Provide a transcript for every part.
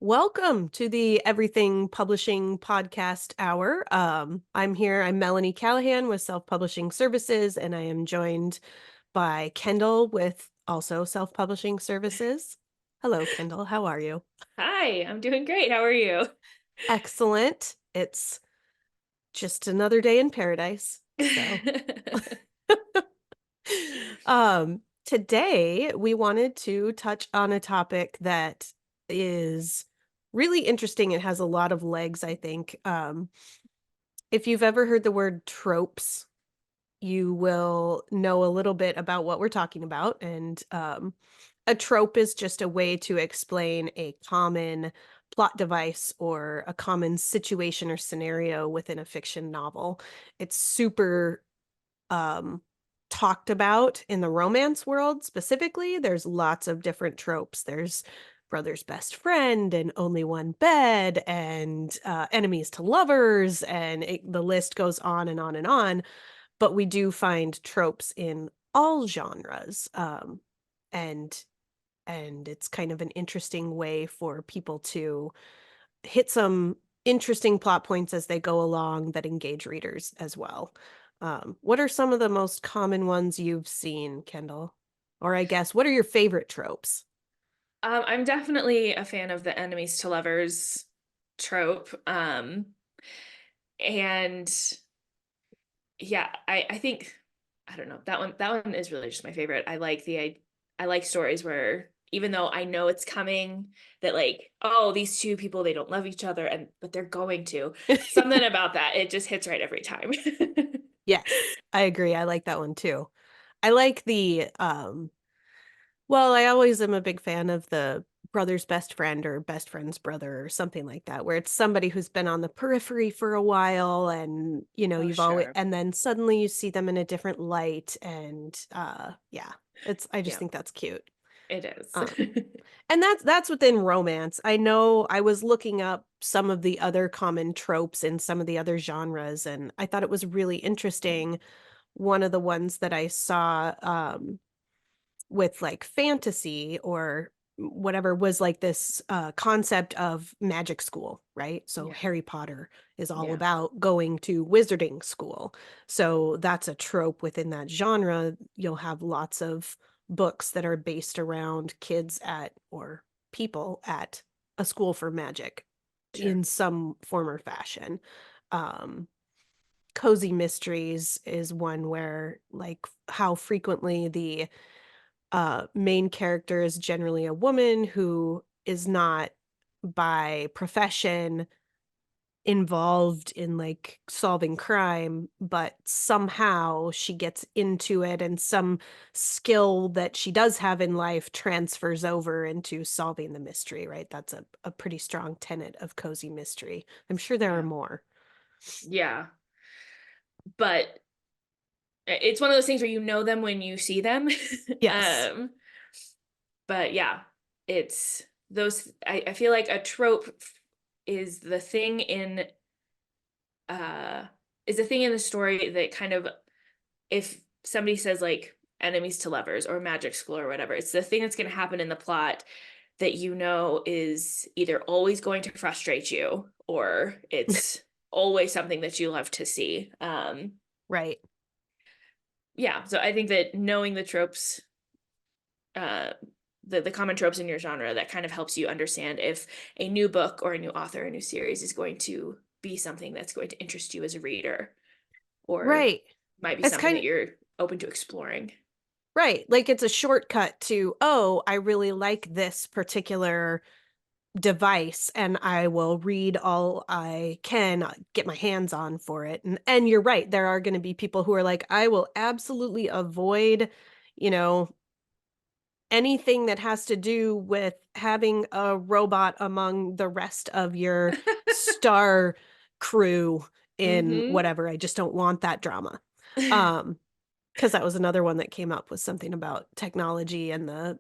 Welcome to the Everything Publishing Podcast Hour. I'm Melanie Calahan with Self Publishing Services, and I am joined by Kendall with also Self Publishing Services. Hello, Kendall. How are you? Hi, I'm doing great. How are you? Excellent. It's just another day in paradise. So, today we wanted to touch on a topic that is really interesting. It has a lot of legs, I think. If you've ever heard the word tropes, you will know a little bit about what we're talking about. And a trope is just a way to explain a common plot device or a common situation or scenario within a fiction novel. It's super um, talked about in the romance world specifically. There's lots of different tropes. There's brother's best friend and only one bed and enemies to lovers, and the list goes on and on and on. But we do find tropes in all genres, and it's kind of an interesting way for people to hit some interesting plot points as they go along that engage readers as well. What are some of the most common ones you've seen, Kendall? Or I guess, what are your favorite tropes? I'm definitely a fan of the enemies to lovers trope. And yeah, I think I don't know, that one is really just my favorite. I like stories where even though I know it's coming, that like, oh, these two people, they don't love each other and but they're going to. Something about that, it just hits right every time. Yes, I agree. I like that one too. I like the well, I always am a big fan of the brother's best friend or best friend's brother or something like that, where it's somebody who's been on the periphery for a while and, Oh, you've always, sure. and then suddenly you see them in a different light. And yeah, I just Yeah, think that's cute. it is. Um, and that's within romance. I know I was looking up some of the other common tropes in some of the other genres, and I thought it was really interesting. One of the ones that I saw, with like fantasy or whatever was like this concept of magic school, right? So Yeah. Harry Potter is all Yeah. about going to wizarding school. So that's a trope within that genre. You'll have lots of books that are based around kids at or people at a school for magic Sure. in some form or fashion. Um, Cozy mysteries is one where like how frequently the main character is generally a woman who is not by profession involved in like solving crime, but somehow she gets into it and some skill that she does have in life transfers over into solving the mystery, right? That's a pretty strong tenet of cozy mystery. I'm sure there are Yeah. more. Yeah. But it's one of those things where you know them when you see them. Yes. um but yeah, it's those I feel like a trope is the thing in uh is the thing in the story that kind of, if somebody says like enemies to lovers or magic school or whatever, it's the thing that's going to happen in the plot that you know is either always going to frustrate you or it's always something that you love to see. Right. Yeah, so I think that knowing the tropes, uh the common tropes in your genre, that kind of helps you understand if a new book or a new author, a new series is going to be something that's going to interest you as a reader or Right. might be It's something kind that of you're open to exploring. right. Like it's a shortcut to, oh, I really like this particular device and I will read all I can get my hands on for it. And you're right, there are going to be people who are like, I will absolutely avoid, you know, anything that has to do with having a robot among the rest of your star crew in Mm-hmm. whatever. I just don't want that drama. Um, because that was another one that came up with something about technology and the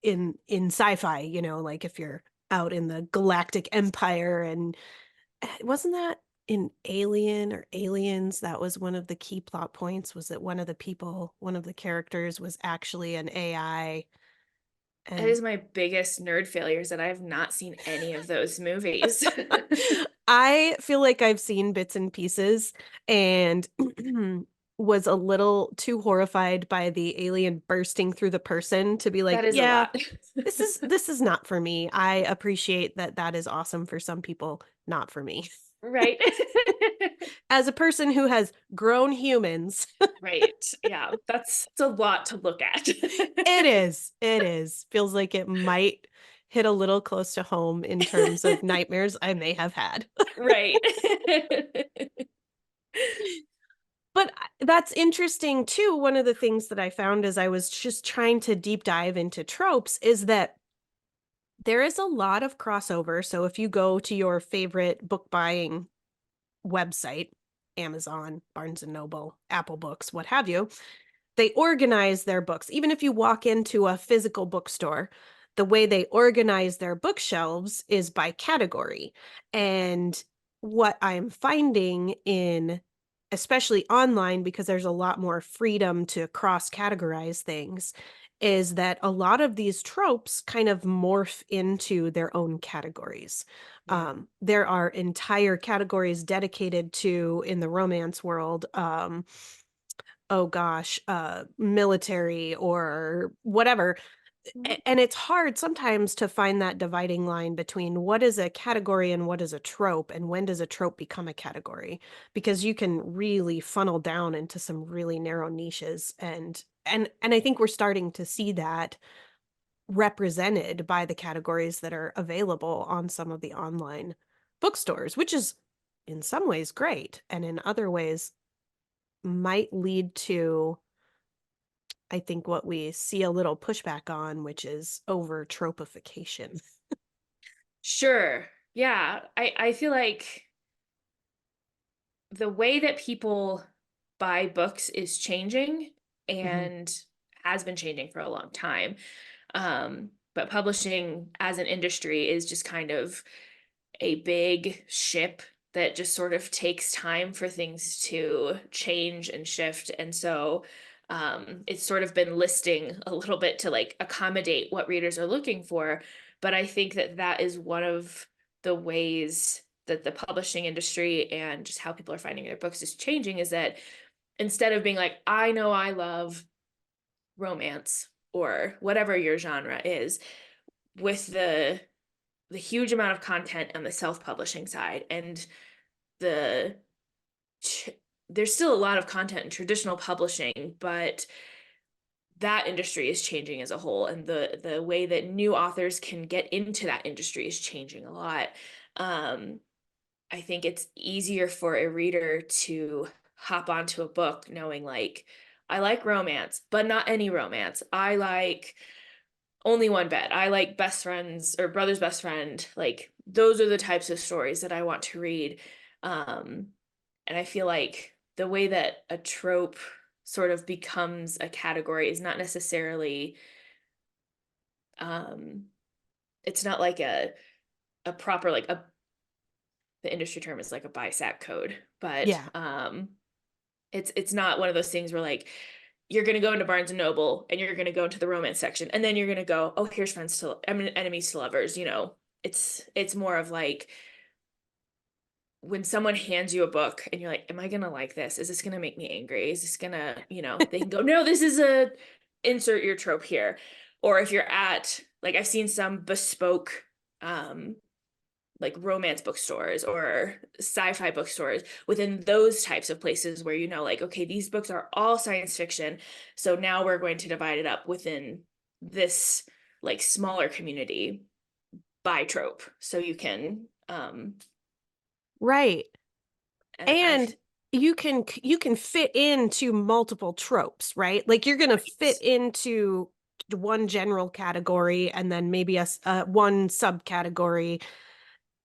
in sci-fi, like if you're out in the galactic empire and wasn't that in Alien or Aliens, that was one of the key plot points was that one of the characters was actually an AI That And is my biggest nerd failure is that I have not seen any of those movies. I feel like I've seen bits and pieces and was a little too horrified by the alien bursting through the person to be like, That is a yeah, lot. this is not for me. I appreciate that that is awesome for some people, not for me. Right. As a person who has grown humans, Right. Yeah, that's it's a lot to look at. it is. It is. Feels like it might hit a little close to home in terms of nightmares I may have had. Right. But that's interesting too. One of the things that I found as I was just trying to deep dive into tropes is that there is a lot of crossover. So if you go to your favorite book buying website, Amazon, Barnes and Noble, Apple Books, what have you, they organize their books. Even if you walk into a physical bookstore, the way they organize their bookshelves is by category. And what I'm finding in, especially online, because there's a lot more freedom to cross categorize things, is that a lot of these tropes kind of morph into their own categories. Yeah. There are entire categories dedicated to, in the romance world, oh gosh, military or whatever. And it's hard sometimes to find that dividing line between what is a category and what is a trope, and when does a trope become a category? Because you can really funnel down into some really narrow niches, and I think we're starting to see that represented by the categories that are available on some of the online bookstores, which is in some ways great, and in other ways might lead to, I think, what we see a little pushback on, which is over tropification. Sure. Yeah. I feel like the way that people buy books is changing Mhm. and has been changing for a long time. But publishing as an industry is just kind of a big ship that just sort of takes time for things to change and shift. And so it's sort of been listing a little bit to like accommodate what readers are looking for. But I think that that is one of the ways that the publishing industry and just how people are finding their books is changing is that instead of being like, I know I love romance or whatever your genre is, with the huge amount of content on the self-publishing side and the there's still a lot of content in traditional publishing, but that industry is changing as a whole, and the way that new authors can get into that industry is changing a lot. um I think it's easier for a reader to hop onto a book knowing like I like romance, but not any romance. I like only one bed. I like best friends or brother's best friend. Like those are the types of stories that I want to read. Um, and I feel like the way that a trope sort of becomes a category is not necessarily um it's not like a proper like a the industry term is like a BISAC code, but Yeah. it's not one of those things where like you're going to go into Barnes and Noble and you're going to go into the romance section and then you're going to go, oh, here's friends to I mean enemies to lovers, you know. It's more of like when someone hands you a book and you're like, am I going to like this? Is this going to make me angry? Is this going to, you know, they can go, no, this is a insert your trope here. Or if you're at like I've seen some bespoke like romance bookstores or sci-fi bookstores within those types of places where you know like okay these books are all science fiction, so now we're going to divide it up within this like smaller community by trope so you can Right. and I And you can fit into multiple tropes, right? Like you're going to fit right. into one general category and then maybe one subcategory,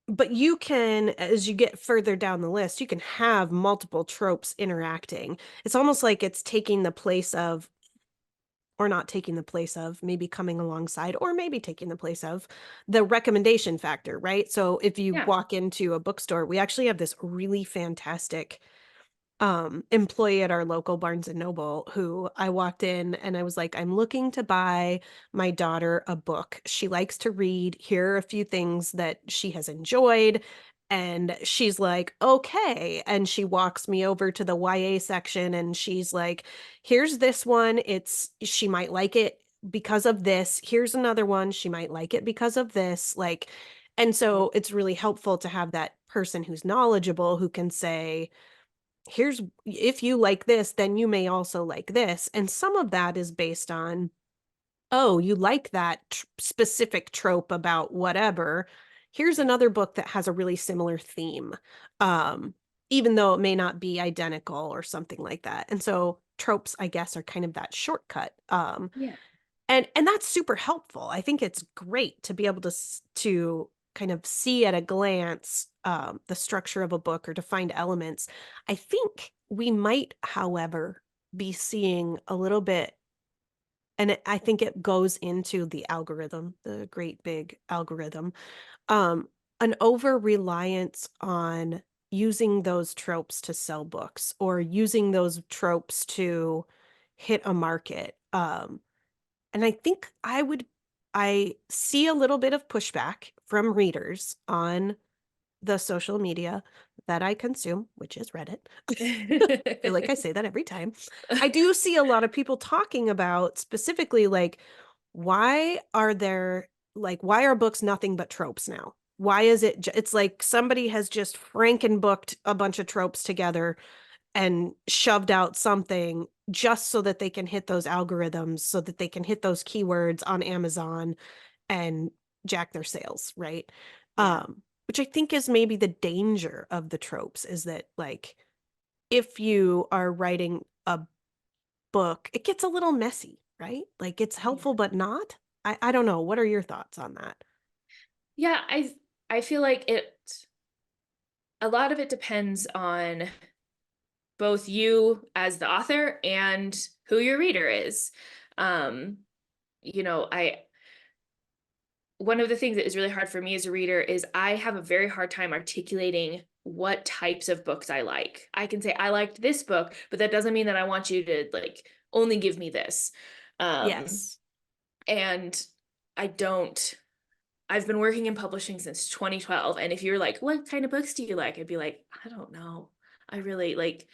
but you can, as you get further down the list, you can have multiple tropes interacting. It's almost like it's taking the place of, or not taking the place of, maybe coming alongside, or maybe taking the place of the recommendation factor, right? So if you Yeah. walk into a bookstore, we actually have this really fantastic employee at our local Barnes and Noble who I walked in and I was like, I'm looking to buy my daughter a book. She likes to read. Here are a few things that she has enjoyed. And she's like, okay. And she walks me over to the YA section and she's like, here's this one. She might like it because of this. Here's another one. She might like it because of this. Like, and so it's really helpful to have that person who's knowledgeable who can say, here's if you like this, then you may also like this. And some of that is based on, oh, you like that specific trope about whatever. Here's another book that has a really similar theme. Um, Even though it may not be identical or something like that. And so tropes, I guess, are kind of that shortcut. Yeah. And that's super helpful. I think it's great to be able to kind of see at a glance the structure of a book or to find elements. I think we might, however, be seeing a little bit, and I think it goes into the algorithm, the great big algorithm, um, an over reliance on using those tropes to sell books or using those tropes to hit a market. And I think I see a little bit of pushback from readers on the social media that I consume, which is Reddit. I feel like I say that every time. I do see a lot of people talking about specifically like, why are books nothing but tropes now? Why is it's like somebody has just frankenbooked a bunch of tropes together and shoved out something just so that they can hit those algorithms, so that they can hit those keywords on Amazon and jack their sales, right? Yeah. Which I think is maybe the danger of the tropes is that like if you are writing a book, it gets a little messy, right? Like it's Yeah. helpful but not. I don't know. What are your thoughts on that? Yeah, I feel like a lot of it depends on both you as the author and who your reader is. Um, I one of the things that is really hard for me as a reader is I have a very hard time articulating what types of books I like. I can say I liked this book, but that doesn't mean that I want you to like only give me this. Um, Yes. and I don't I've been working in publishing since 2012. And if you're like, what kind of books do you like? I'd be like, I don't know. I really like.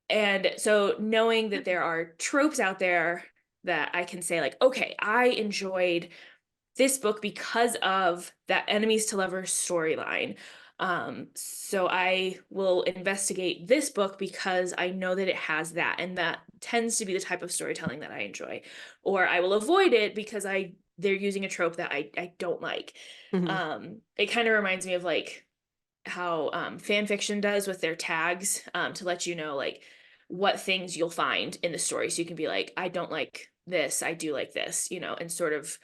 And so knowing that there are tropes out there that I can say, like, okay, I enjoyed this book because of that enemies to lovers storyline. So I will investigate this book because I know that it has that, and that tends to be the type of storytelling that I enjoy. Or I will avoid it because they're using a trope that I don't like. Mhm. It kind of reminds me of like how fan fiction does with their tags, to let you know like what things you'll find in the story. So you can be like, I don't like this, I do like this, and sort of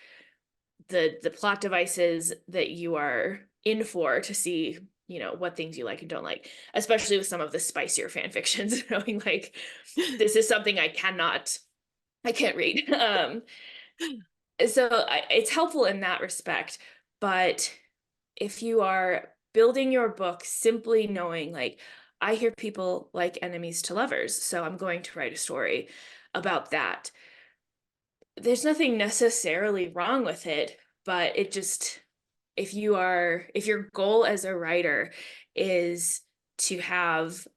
the plot devices that you are in for to see what things you like and don't like, especially with some of the spicier fan fictions, knowing like this is something I can't read. So it's helpful in that respect. But if you are building your book simply knowing like I hear people like enemies to lovers, so I'm going to write a story about that, there's nothing necessarily wrong with it, but it just, if your goal as a writer is to have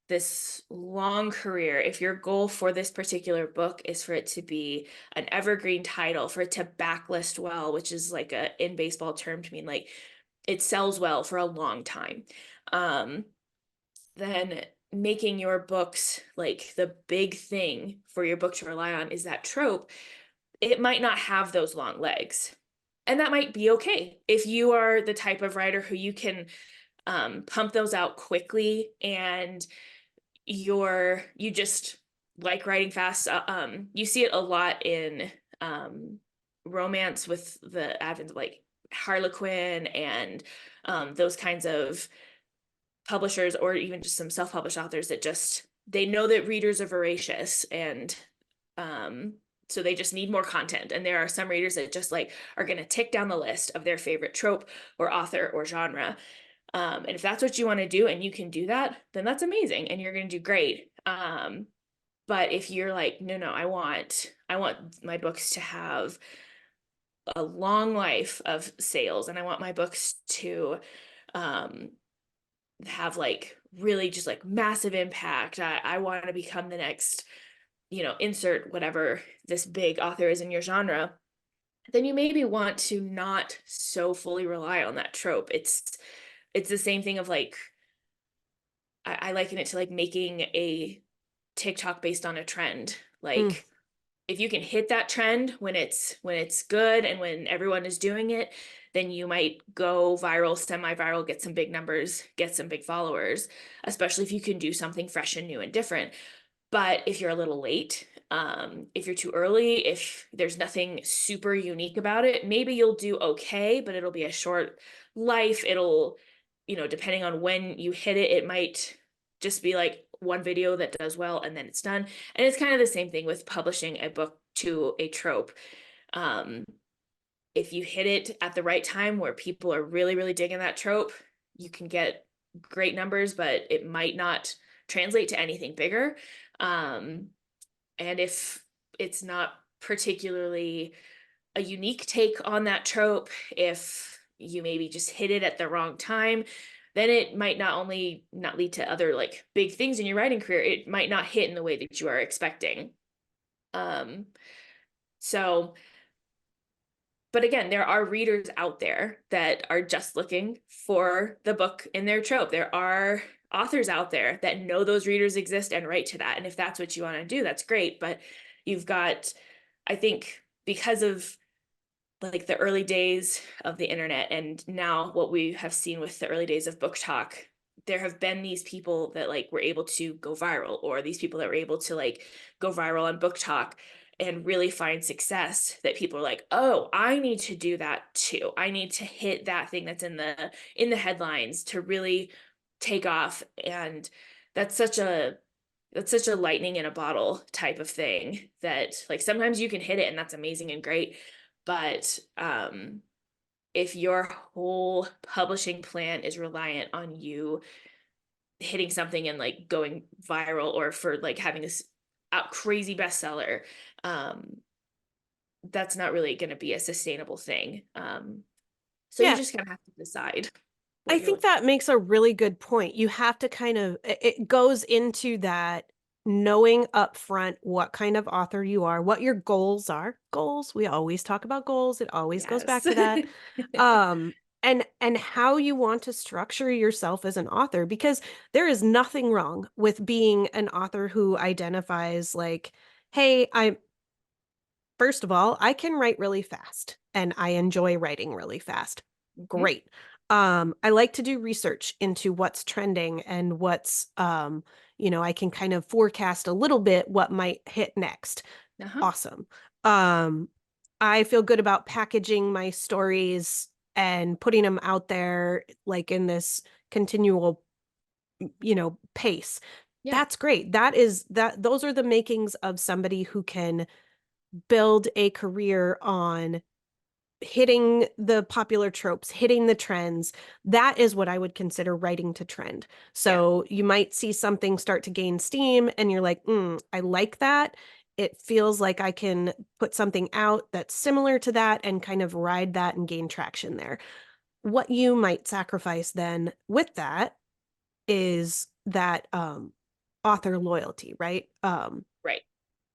this long career, if your goal for this particular book is for it to be an evergreen title, for it to backlist well, which is like a in baseball term to mean like it sells well for a long time, um, then making your books like the big thing for your book to rely on is that trope, it might not have those long legs. And that might be okay if you are the type of writer who you can pump those out quickly, and you just like writing fast. You see it a lot in romance with the advent of like Harlequin and those kinds of publishers, or even just some self-published authors that just they know that readers are voracious, and um so they just need more content. And there are some readers that just like are going to tick down the list of their favorite trope or author or genre. And if that's what you want to do and you can do that, then that's amazing and you're going to do great. But if you're like, no, no, I want my books to have a long life of sales, and I want my books to um have like really just like massive impact. I want to become the next, insert whatever this big author is in your genre, then you maybe want to not so fully rely on that trope. It's the same thing of like I liken it to like making a TikTok based on a trend. Mm. Like if you can hit that trend when it's good and when everyone is doing it, then you might go viral, semi-viral, get some big numbers, get some big followers, especially if you can do something fresh and new and different. But if you're a little late, if you're too early, if there's nothing super unique about it, maybe you'll do okay, but it'll be a short life. It'll, depending on when you hit it, it might just be like one video that does well and then it's done. And it's kind of the same thing with publishing a book to a trope. Um, if you hit it at the right time where people are really, really digging that trope, you can get great numbers, but it might not translate to anything bigger. Um, and if it's not particularly a unique take on that trope, if you maybe just hit it at the wrong time, then it might not only not lead to other like big things in your writing career, it might not hit in the way that you are expecting. Um, so but again, there are readers out there that are just looking for the book in their trope. There are authors out there that know those readers exist and write to that. And if that's what you want to do, that's great. But you've got, I think, because of like the early days of the internet and now what we have seen with the early days of book talk, there have been these people that like were able to go viral, or these people that were able to like go viral on book talk and really find success, that people are like, oh, I need to do that too. I need to hit that thing that's in the headlines to really take off. And that's such a lightning in a bottle type of thing that like sometimes you can hit it and that's amazing and great. But if your whole publishing plan is reliant on you hitting something and like going viral, or for like having this crazy bestseller, um, that's not really going to be a sustainable thing. So you Yeah, just kind of have to decide I what you're think looking that makes a really good point. You have to kind of, it goes into that knowing upfront what kind of author you are, what your goals are. Goals, we always talk about goals. It for. always goes back Yes. to that. Um, and how you want to structure yourself as an author, because there is nothing wrong with being an author who identifies like, hey, I first of all, I can write really fast and I enjoy writing really fast. Mhm. Great. I like to do research into what's trending and what's I can kind of forecast a little bit what might hit next. Uh-huh. Awesome. Um, I feel good about packaging my stories and putting them out there like in this continual, pace. Yeah. That's great. Those are the makings of somebody who can build a career on hitting the popular tropes, hitting the trends. That is what I would consider writing to trend. Yeah. So you might see something start to gain steam and you're like, I like that. It feels like I can put something out that's similar to that and kind of ride that and gain traction there. What you might sacrifice then with that is that author loyalty, right? Right.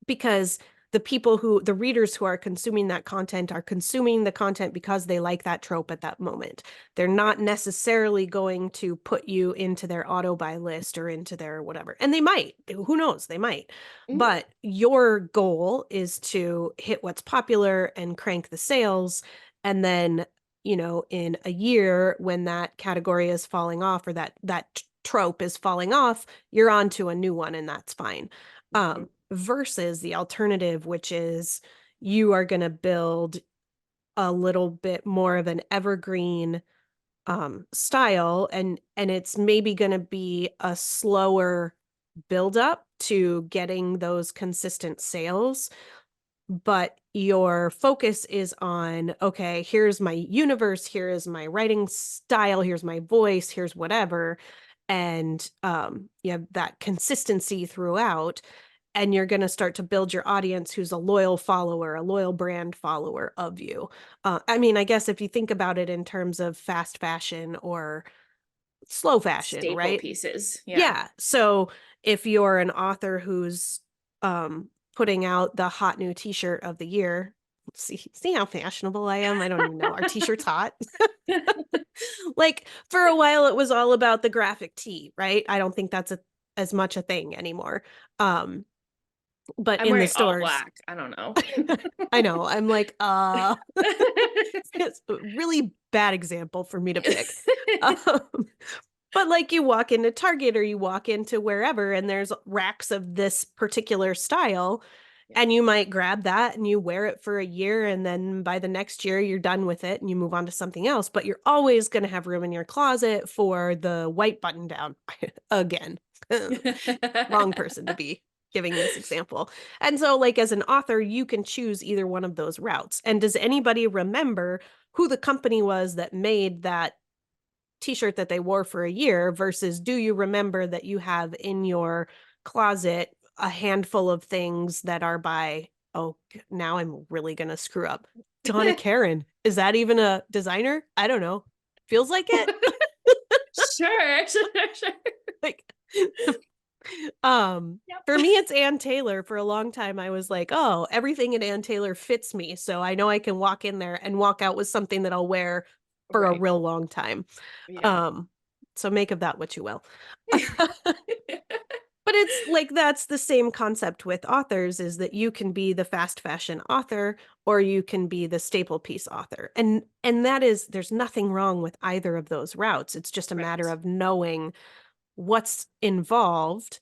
Because the readers who are consuming that content are consuming the content because they like that trope at that moment. They're Right. not necessarily going to put you into their auto buy list or into their whatever. And they might, who knows, they might. Mhm. But your goal is to hit what's popular and crank the sales. And then, in a year when that category is falling off or that trope is falling off, you're on to a new one and that's fine. Mhm. Versus the alternative, which is you are going to build a little bit more of an evergreen style, and it's maybe going to be a slower build up to getting those consistent sales. but your focus is on, okay, here's my universe, here is my writing style, here's my voice, here's whatever. And you have that consistency throughout, and you're going to start to build your audience who's a loyal follower, a loyal brand follower of you. I mean, I guess if you think about it in terms of fast fashion or slow fashion, Staple right? pieces. Yeah. Yeah. So if you're an author who's putting out the hot new t-shirt of the year, see how fashionable I am? I don't even know. Our t-shirt's hot. Like for a while it was all about the graphic tee, right? I don't think that's as much a thing anymore. Um but I'm in the wearing all stores, black. I don't know. I know, I'm like, it's a really bad example for me to pick. Um, but like you walk into Target or you walk into wherever and there's racks of this particular style, Yeah. and you might grab that and you wear it for a year, and then by the next year you're done with it and you move on to something else, but you're always going to have room in your closet for the white button down. Again, wrong person to be giving this example. And so like as an author, you can choose either one of those routes. And does anybody remember who the company was that made that t-shirt that they wore for a year, versus do you remember that you have in your closet a handful of things that are by, oh, now I'm really going to screw up, Donna Karen? Is that even a designer? I don't know. Feels like it. Sure, sure, sure. Like Yep. for me it's Ann Taylor. For a long time I was like, oh, everything in Ann Taylor fits me, so I know I can walk in there and walk out with something that I'll wear for a Right. real long time. Yeah. um so make of that what you will. But it's like that's the same concept with authors, is that you can be the fast fashion author or you can be the staple piece author. And that is, there's nothing wrong with either of those routes. It's just a matter Right. of knowing what's involved,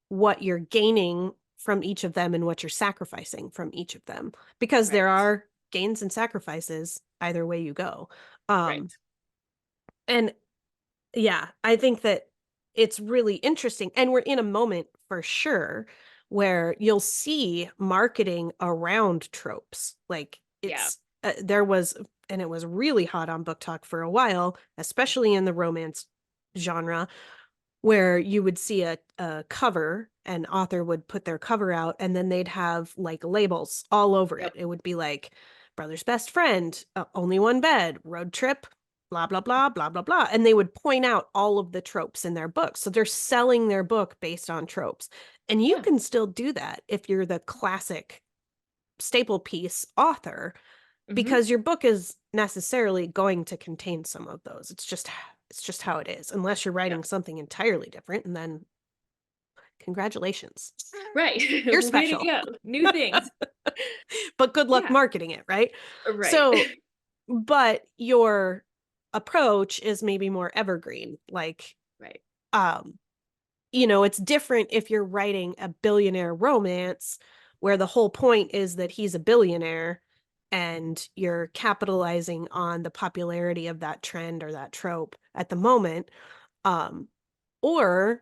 what you're gaining from each of them, and what you're sacrificing from each of them, because there Right. are gains and sacrifices either way you go. Right. And yeah, I think that it's really interesting. And we're in a moment for sure where you'll see marketing around tropes. Like Yeah. there was, and it was really hot on Book Talk for a while, especially in the romance genre, where you would see a cover, an author would put their cover out, and then they'd have like labels all over it. Yep. It would be like brother's best friend, only one bed, road trip, blah, blah, blah, blah, blah, blah. And they would point out all of the tropes in their book. So they're selling their book based on tropes. And you Yeah. can still do that if you're the classic staple piece author, Mm-hmm. because your book is necessarily going to contain some of those. It's just how it is, unless you're Yeah. writing something entirely different, and then congratulations. Right. You're Way to special. go. New things. But good luck Yeah. marketing it, right? Right. So, but your approach is maybe more evergreen. Like, Right. um, it's different if you're writing a billionaire romance where the whole point is that he's a billionaire and you're capitalizing on the popularity of that trend or that trope at the moment. Um, or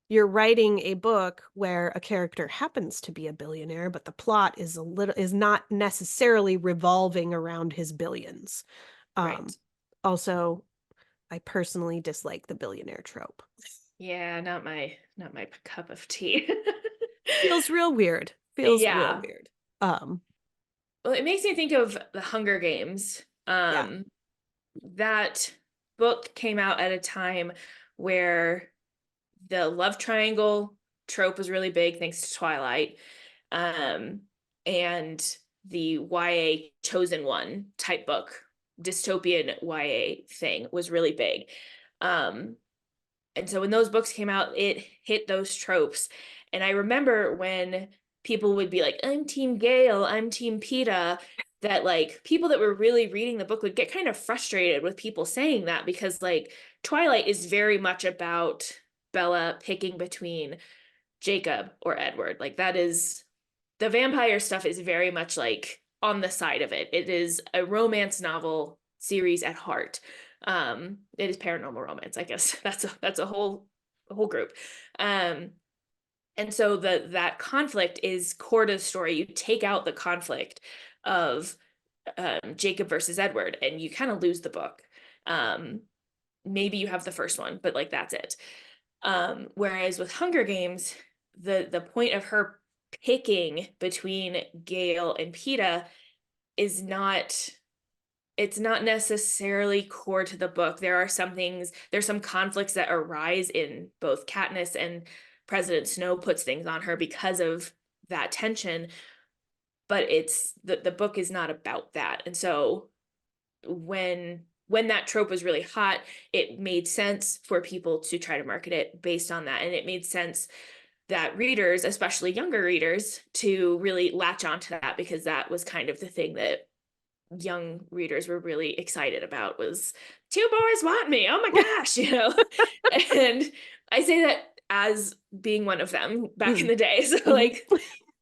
you're writing a book where a character happens to be a billionaire, but the plot is not necessarily revolving around his billions. Um, Right. Also, I personally dislike the billionaire trope. Yeah, not my cup of tea. Feels real weird. Feels real Yeah. weird. Um, Well, it makes me think of the Hunger Games. yeah. That book came out at a time where the love triangle trope was really big, thanks to Twilight. Um, and the YA chosen one type book, dystopian YA thing was really big. Um, and so when those books came out, it hit those tropes. And I remember when people would be like, I'm Team Gale, I'm Team PETA, that like people that were really reading the book would get kind of frustrated with people saying that, because like Twilight is very much about Bella picking between Jacob or Edward. Like that is, the vampire stuff is very much like on the side of it. It is a romance novel series at heart. It is paranormal romance, I guess. That's a whole group. Um, And so that conflict is core to the story. You take out the conflict of Jacob versus Edward, and you kind of lose the book. Um, Maybe you have the first one, but like that's it. Whereas with Hunger Games, the point of her picking between Gale and Peeta is not, it's not necessarily core to the book. There are some things, there's some conflicts that arise in both Katniss, and President Snow puts things on her because of that tension, but it's the book is not about that. And so when that trope was really hot, it made sense for people to try to market it based on that. And it made sense that readers, especially younger readers, to really latch onto that, because that was kind of the thing that young readers were really excited about, was two boys want me, oh my gosh, you know. And I say that as being one of them back in Mm. the day, so Mhm. like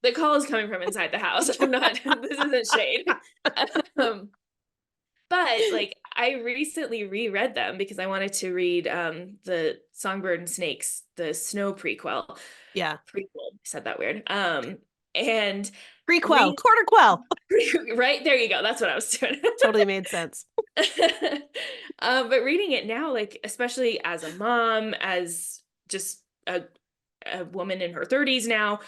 the call is coming from inside the house. I'm not, this isn't shade. um, but like I recently reread them because I wanted to read the Songbird and Snakes, the Snow Yeah. prequel, said that weird. And Prequel, read quarter quell. right there you go, that's what I was doing. Totally made sense. But reading it now, like especially as a mom, as just a woman in her 30s now,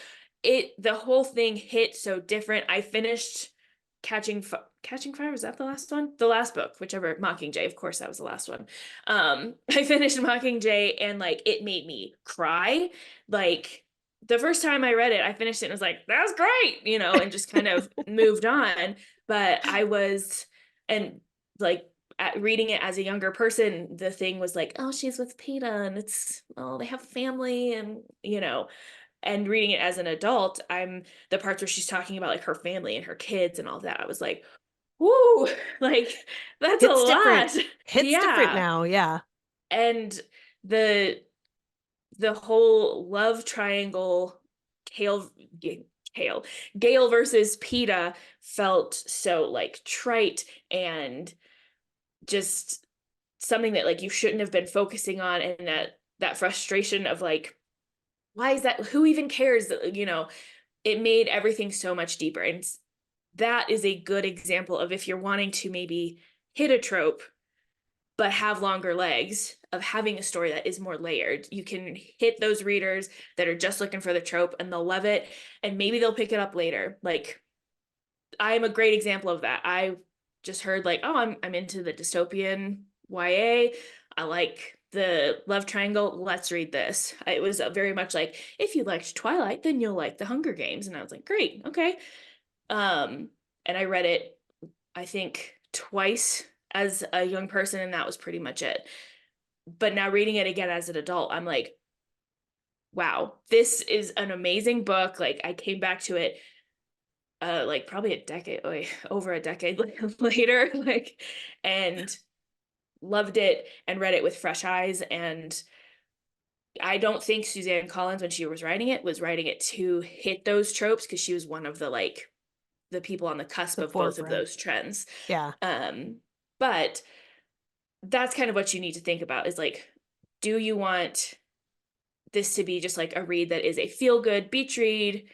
the whole thing hit so different. I finished Catching Fire, was that the last one? The last book, whichever, Mockingjay, of course that was the last one. I finished Mockingjay, and like it made me cry. Like the first time I read it, I finished it and was like, that's great, you know, and just kind of moved on. But I was, and like reading it as a younger person, the thing was like, oh, she's with Peeta, and it's, oh, they have family, and you know. And reading it as an adult, I'm the parts where she's talking about like her family and her kids and all that, I was like, whoo, like that's a Hits different. lot. Hits different Yeah. now. Yeah. And the the whole love triangle, Kale, Kale, Gale versus Peeta, felt so like trite and just something that like you shouldn't have been focusing on, and that frustration of like, why is that, who even cares, you know. It made everything so much deeper, and that is a good example of, if you're wanting to maybe hit a trope but have longer legs, of having a story that is more layered. You can hit those readers that are just looking for the trope, and they'll love it, and maybe they'll pick it up later. Like I am a great example of that. I just heard like, oh, I'm into the dystopian YA. I like the love triangle. Let's read this. It was very much like, if you liked Twilight, then you'll like The Hunger Games. And I was like, great, okay. And I read it, I think, twice as a young person, and that was pretty much it. But now reading it again as an adult, I'm like, wow, this is an amazing book. Like I came back to it like probably a decade, over a decade later, like, and loved it and read it with fresh eyes. And I don't think Suzanne Collins, when she was writing it to hit those tropes, because she was one of the like the people on the cusp The of both of forefront. those trends. Yeah. But that's kind of what you need to think about, is like, do you want this to be just like a read that is a feel good beach read?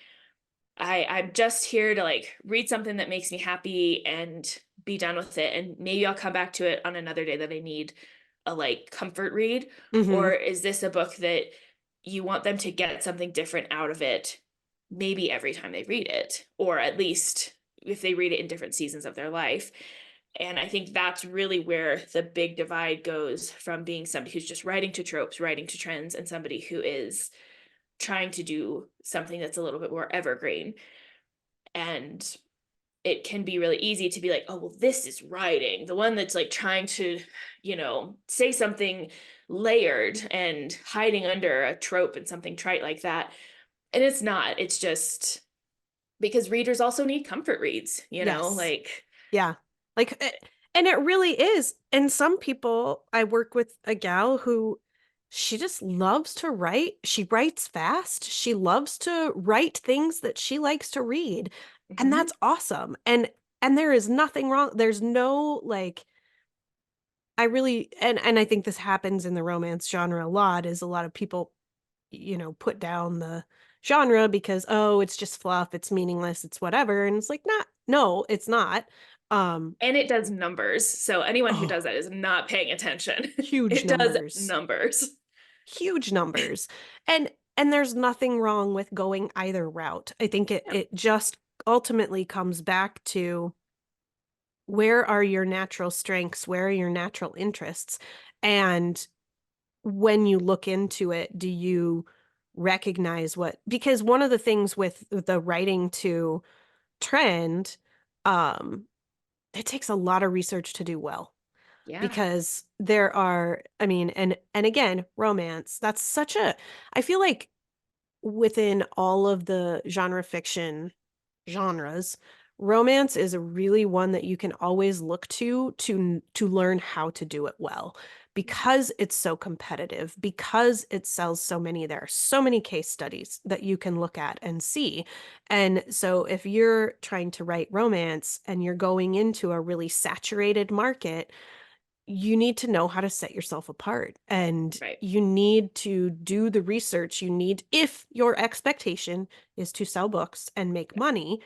I'm just here to like read something that makes me happy and be done with it, and maybe I'll come back to it on another day that I need a like comfort read. Hmm. Or is this a book that you want them to get something different out of it, maybe every time they read it, or at least if they read it in different seasons of their life? And I think that's really where the big divide goes, from being somebody who's just writing to tropes, writing to trends, and somebody who is trying to do something that's a little bit more evergreen. And it can be really easy to be like, oh, well, this is writing, the one that's like trying to, you know, say something layered and hiding under a trope and something trite like that. And it's not, it's just because readers also need comfort reads, you know, Yes. like, Yeah. Like, and it really is. And some people, I work with a gal who she just loves to write. She writes fast. She loves to write things that she likes to read. And mhm, that's awesome. And there is nothing wrong. There's no like I really and I think this happens in the romance genre a lot, is a lot of people, put down the genre because, oh, it's just fluff, it's meaningless, it's whatever. And it's like, not, no, it's not. Um, And it does numbers. So anyone who does oh, that is not paying attention. huge It does numbers, numbers. huge numbers. And there's nothing wrong with going either route. I think Yeah. it just ultimately comes back to where are your natural strengths, where are your natural interests? And when you look into it, do you recognize what, because one of the things with the writing to trend, um, it takes a lot of research to do well Yeah. because there are, I mean, and again, romance, that's such a, I feel like within all of the genre fiction genres, romance is a really one that you can always look to learn how to do it well because it's so competitive, because it sells so many. There are so many case studies that you can look at and see. And so if you're trying to write romance and you're going into a really saturated market, you need to know how to set yourself apart and Right. you need to do the research you need if your expectation is to sell books and make Yeah. money,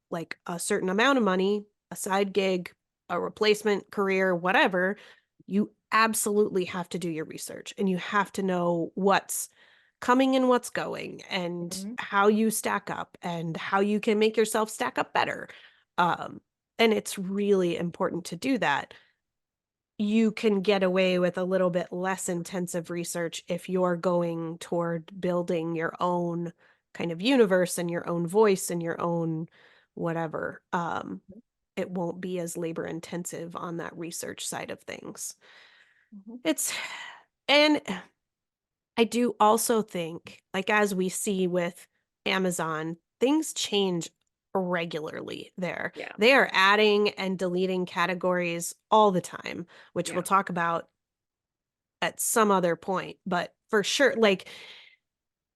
like a certain amount of money, a side gig, a replacement career, whatever. You absolutely have to do your research and you have to know what's coming and what's going and Mhm. how you stack up and how you can make yourself stack up better. um, and it's really important to do that. You can get away with a little bit less intensive research if you're going toward building your own kind of universe and your own voice and your own whatever. It won't be as labor intensive on that research side of things. Mhm. It's, and I do also think, like, as we see with Amazon, things change regularly there. Yeah. They are adding and deleting categories all the time, which we'll Yeah. talk about at some other point, but for sure, like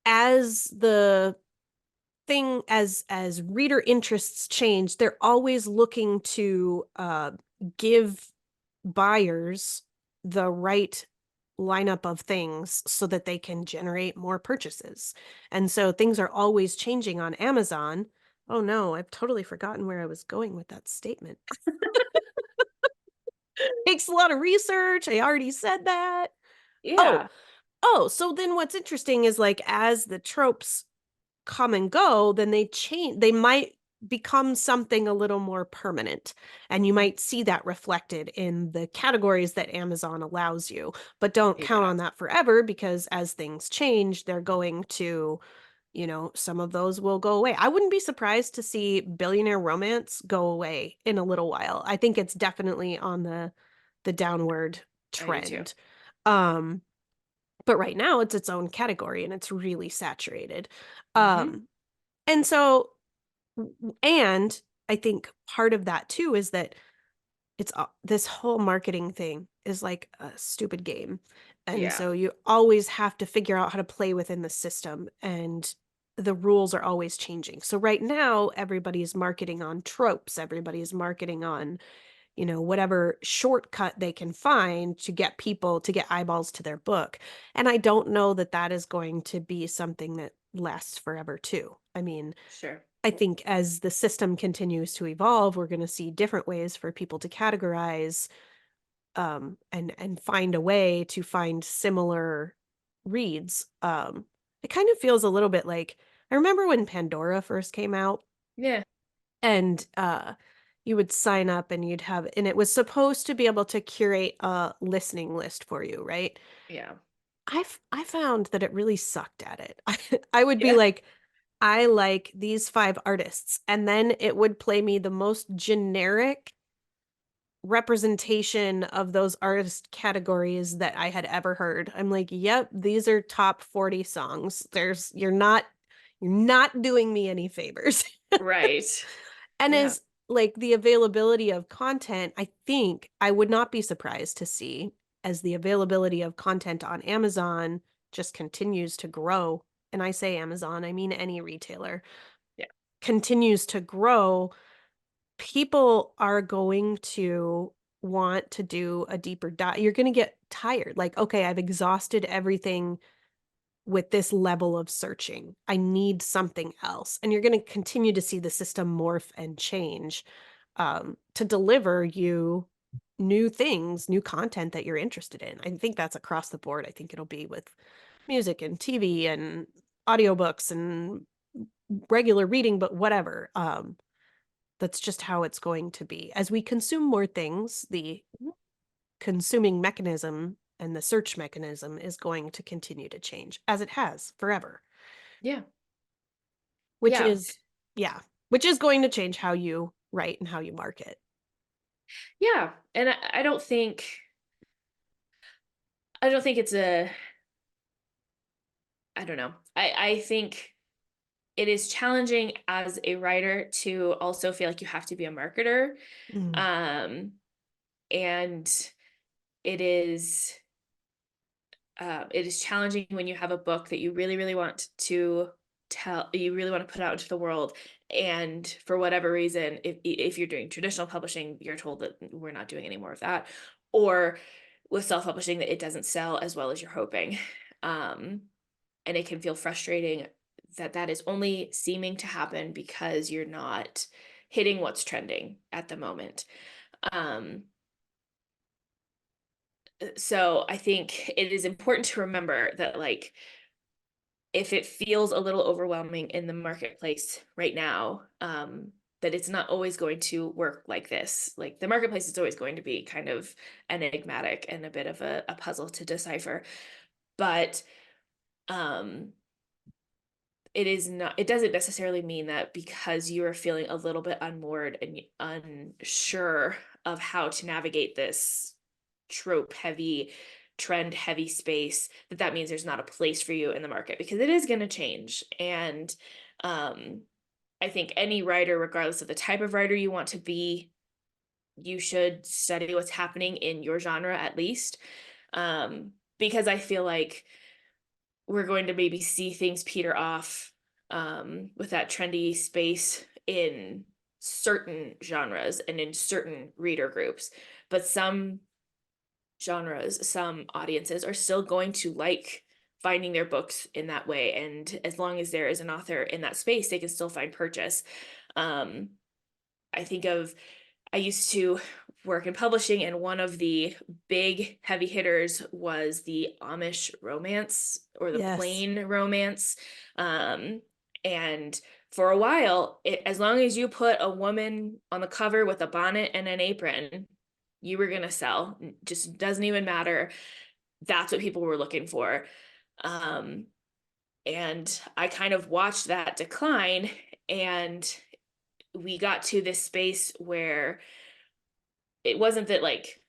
as the thing as reader interests change, they're always looking to give buyers the right lineup of things so that they can generate more purchases. And so things are always changing on Amazon. Oh no, I've totally forgotten where I was going with that statement. Takes a lot of research. I already said that. Oh, Yeah. so then what's interesting is like as the tropes come and go, then they change, they might become something a little more permanent. And you Mhm. might see that reflected in the categories that Amazon allows you. But don't count Yeah. on that forever because as things change, they're going to, some of those will go away. I wouldn't be surprised to see billionaire romance go away in a little while. I think it's definitely on the downward I do too. trend. Um, but right now it's its own category and it's really saturated. Hmm. Um, and so, and I think part of that too is that it's this whole marketing thing is like a stupid game. And Yeah. so you always have to figure out how to play within the system and the rules are always changing. So right now everybody's marketing on tropes, everybody's marketing on, whatever shortcut they can find to get people to get eyeballs to their book. And I don't know that that is going to be something that lasts forever too. I mean, Sure. I think as the system continues to evolve, we're going to see different ways for people to categorize, and find a way to find similar reads. It kind of feels a little bit like I remember when Pandora first came out Yeah. and you would sign up and you'd have, and it was supposed to be able to curate a listening list for you, right? Yeah. I found that it really sucked at it. I would be Yeah. like, I like these five artists, and then it would play me the most generic representation of those artist categories that I had ever heard. I'm like, yep, these are top 40 songs. You're not doing me any favors. Right. And Yeah. as like the availability of content, I think I would not be surprised to see as the availability of content on Amazon just continues to grow. And I say Amazon, I mean any retailer Yeah. continues to grow, people are going to want to do a deeper dive. You're going to get tired. Like, okay, I've exhausted everything with this level of searching. I need something else. And you're going to continue to see the system morph and change to deliver you new things, new content that you're interested in. I think that's across the board. I think it'll be with music and TV and audiobooks and regular reading, but whatever. That's just how it's going to be. As we consume more things, the consuming mechanism and the search mechanism is going to continue to change, as it has forever. Yeah. Which Yeah. is, yeah, which is going to change how you write and how you market. Yeah. And I don't think it's I don't know. I think it is challenging as a writer to also feel like you have to be a marketer. Mm. Um, and it is challenging when you have a book that you really, really want to you really want to put out into the world. And for whatever reason, if you're doing traditional publishing, you're told that we're not doing any more of that. Or with self-publishing, that it doesn't sell as well as you're hoping. And it can feel frustrating that is only seeming to happen because you're not hitting what's trending at the moment. Um, so I think it is important to remember that, like, if it feels a little overwhelming in the marketplace right now, that it's not always going to work like this. Like, the marketplace is always going to be kind of enigmatic and a bit of a puzzle to decipher. But um, it doesn't necessarily mean that because you are feeling a little bit unmoored and unsure of how to navigate this trope heavy, trend heavy space, that means there's not a place for you in the market, because it is going to change. And I think any writer, regardless of the type of writer you want to be, you should study what's happening in your genre at least. Because I feel like we're going to maybe see things peter off with that trendy space in certain genres and in certain reader groups. But some genres, some audiences are still going to like finding their books in that way. And as long as there is an author in that space, they can still find purchase. Um, I think of I used to work in publishing, and one of the big heavy hitters was the Amish romance, or the Yes. plain romance. Um, and for a while, as long as you put a woman on the cover with a bonnet and an apron, you were going to sell. Just doesn't even matter. That's what people were looking for. Um, and I kind of watched that decline, and we got to this space where it wasn't that, like,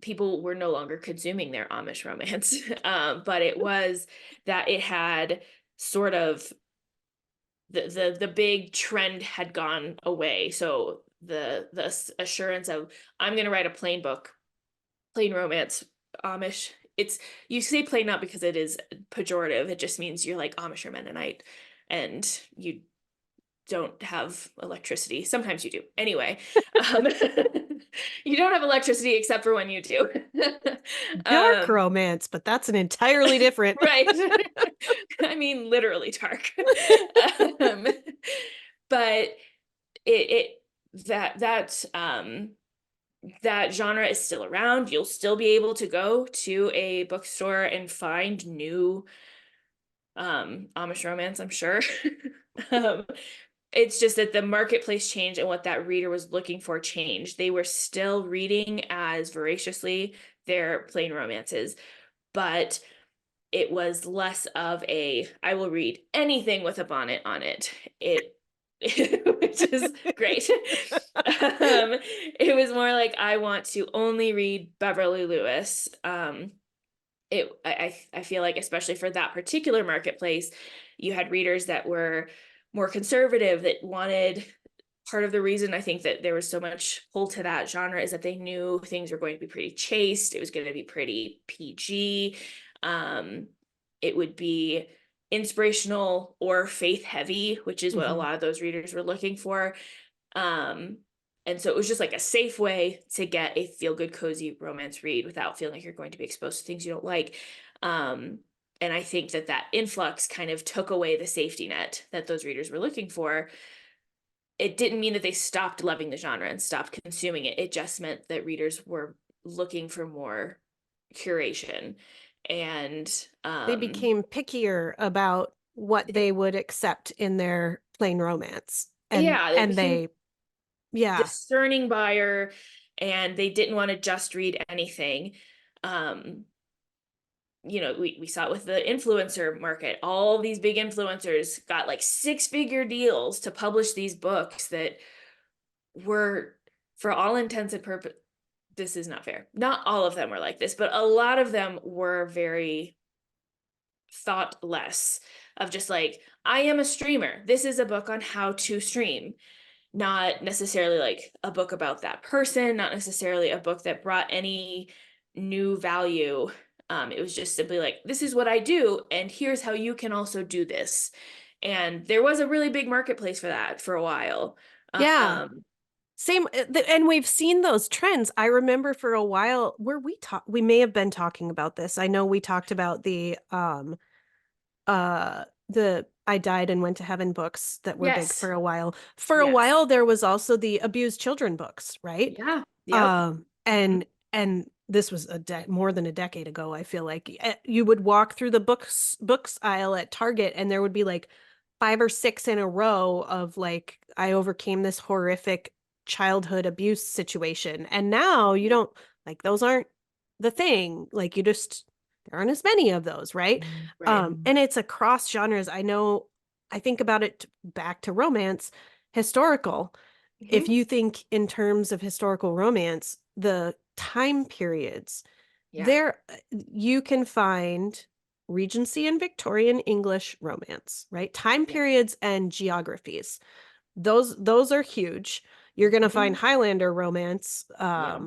people were no longer consuming their Amish romance, but it was that it had sort of the big trend had gone away. So the assurance of, I'm going to write a plain book, plain romance, Amish. It's, you say plain not because it is pejorative. It just means you're like Amish or Mennonite, and you don't have electricity. Sometimes you do. Anyway, you don't have electricity except for when you do. Dark romance, but that's an entirely different. Right. I mean, literally dark. um, but it that genre is still around. You'll still be able to go to a bookstore and find new Amish romance, I'm sure. um, it's just that the marketplace changed, and what that reader was looking for changed. They were still reading as voraciously their plain romances, but it was less of a, I will read anything with a bonnet on it. Which is great. It was more like, I want to only read Beverly Lewis. I feel like, especially for that particular marketplace, you had readers that were more conservative, that wanted, part of the reason I think that there was so much pull to that genre is that they knew things were going to be pretty chaste. It was going to be pretty PG. Um, it would be inspirational or faith heavy, which is what a lot of those readers were looking for. Um, and so it was just like a safe way to get a feel good, cozy romance read without feeling like you're going to be exposed to things you don't like. Um, And I think that that influx kind of took away the safety net that those readers were looking for. It didn't mean that they stopped loving the genre and stopped consuming it. It just meant that readers were looking for more curation. And They became pickier about what it, they would accept in their plain romance. yeah, they And became they yeah. discerning buyer, and they didn't want to just read anything. Um, we saw it with the influencer market. All these big influencers got like six-figure deals to publish these books that were, for all intents and purposes, this is not fair. Not all of them were like this, but a lot of them were very thoughtless, of just like, I am a streamer. This is a book on how to stream, not necessarily like a book about that person, not necessarily a book that brought any new value. It was just simply like, this is what I do, and here's how you can also do this. And there was a really big marketplace for that for a while. Yeah. Um, Same, and we've seen those trends. I remember for a while where we may have been talking about this. I know we talked about the I died and went to heaven books that were big for yes, a while. For a yes, while there was also the abused children books, right? yeah, yep, Um mm-hmm. and this was more than a decade ago, I feel like. You would walk through the books aisle at Target and there would be like five or six in a row of like, I overcame this horrific childhood abuse situation. And now you don't, like, those aren't the thing. Like, you just, there aren't as many of those, right? Right. And it's across genres. I know, I think about it back to romance, historical. If Mm-hmm. you think in terms of historical romance, the time periods, Yeah, there you can find Regency and Victorian English romance, right? Time yeah, periods and geographies. Those are huge. You're going to mm-hmm. find Highlander romance. Yeah,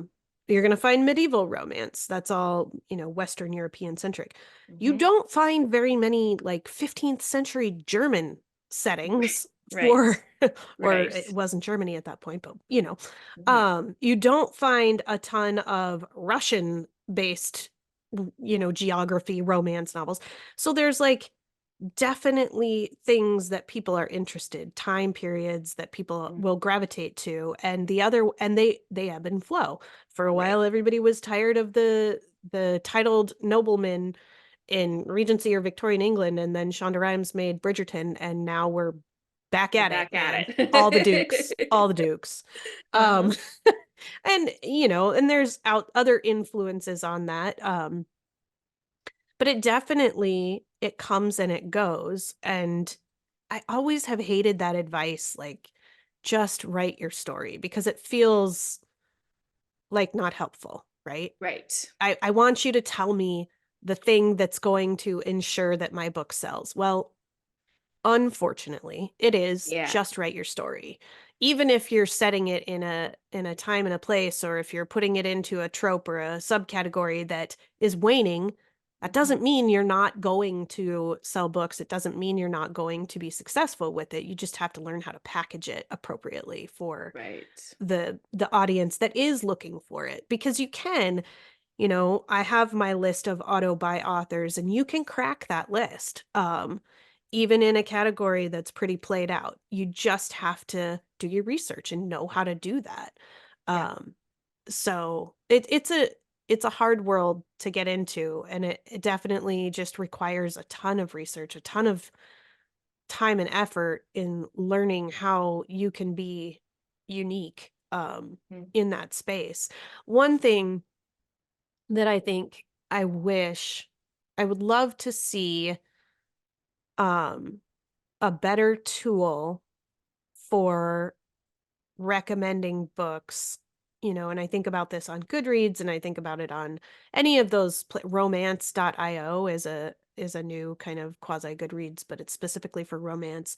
You're going to find medieval romance. That's all, Western European centric. You mm-hmm. don't find very many like 15th century German settings Right, for or right, it wasn't Germany at that point, but mm-hmm. you don't find a ton of Russian based geography romance novels. So there's like definitely things that people are interested, time periods that people Mm-hmm. will gravitate to, and they ebb and flow. For a Right, while everybody was tired of the titled nobleman in Regency or Victorian England, and then Shonda Rhimes made Bridgerton, and now we're back we're at it, back man. at All the dukes. Uh-huh. um and and there's other influences on that. But it comes and it goes. And I always have hated that advice, like, just write your story, because it feels like not helpful, right? Right. I want you to tell me the thing that's going to ensure that my book sells. Well, unfortunately, it is Yeah. just write your story. Even if you're setting it in a time and a place, or if you're putting it into a trope or a subcategory that is waning, that Mm-hmm. doesn't mean you're not going to sell books. It doesn't mean you're not going to be successful with it. You just have to learn how to package it appropriately for Right. the audience that is looking for it. Because you can, I have my list of auto buy authors, and you can crack that list. Even in a category that's pretty played out, you just have to do your research and know how to do that. Yeah. Um, so it's a hard world to get into, and it definitely just requires a ton of research, a ton of time and effort in learning how you can be unique Mm-hmm. in that space. One thing that I think I would love to see um a better tool for recommending books, and I think about this on Goodreads, and I think about it on any of those romance.io is a new kind of quasi Goodreads, but it's specifically for romance.